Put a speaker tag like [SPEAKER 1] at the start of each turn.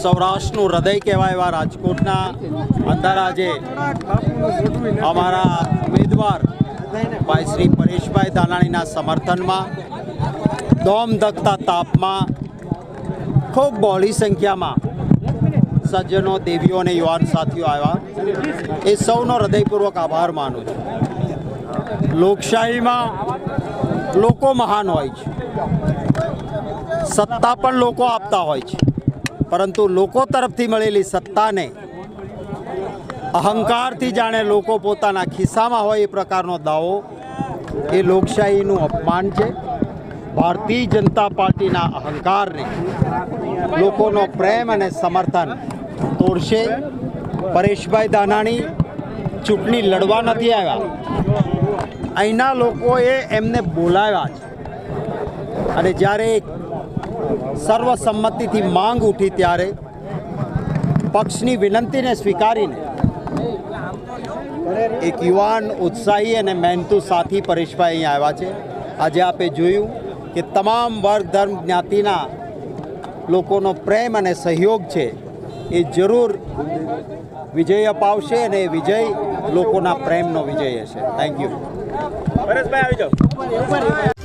[SPEAKER 1] સૌરાષ્ટ્રનું હૃદય કહેવાય એવા રાજકોટના અંદર આજે અમારા ઉમેદવાર ભાઈ શ્રી પરેશભાઈ ધાનાણીના સમર્થનમાં દોમધકતા તાપમાં ખૂબ બહોળી સંખ્યામાં સજ્જનો દેવીઓ અને યુવાન સાથીઓ આવ્યા એ સૌનો હૃદયપૂર્વક આભાર માનું છું। લોકશાહીમાં લોકો મહાન હોય છે, સત્તા પણ લોકો આપતા હોય છે, પરંતુ લોકો તરફથી મળેલી સત્તાને અહંકારથી જાણે લોકો પોતાના ખિસ્સામાં હોય એ પ્રકારનો દાવો એ લોકશાહીનું અપમાન છે। ભારતીય જનતા પાર્ટીના અહંકારને લોકોનો પ્રેમ અને સમર્થન તોડશે। પરેશભાઈ ધાનાણી ચૂંટણી લડવા નથી આવ્યા, અહીંના લોકોએ એમને બોલાવ્યા છે અને જ્યારે સર્વસંમતિથી માંગ ઉઠી ત્યારે પક્ષની વિનંતીને સ્વીકારીને એક યુવાન ઉત્સાહી અને મહેનતુ સાથી પરેશભાઈ અહીં આવ્યા છે। આજે આપે જોયું કે તમામ વર્ગ ધર્મ જ્ઞાતિના લોકોનો પ્રેમ અને સહયોગ છે એ જરૂર વિજય અપાવશે અને એ વિજય લોકોના પ્રેમનો વિજય હશે। Thank you. પરેશભાઈ આવી જાઓ।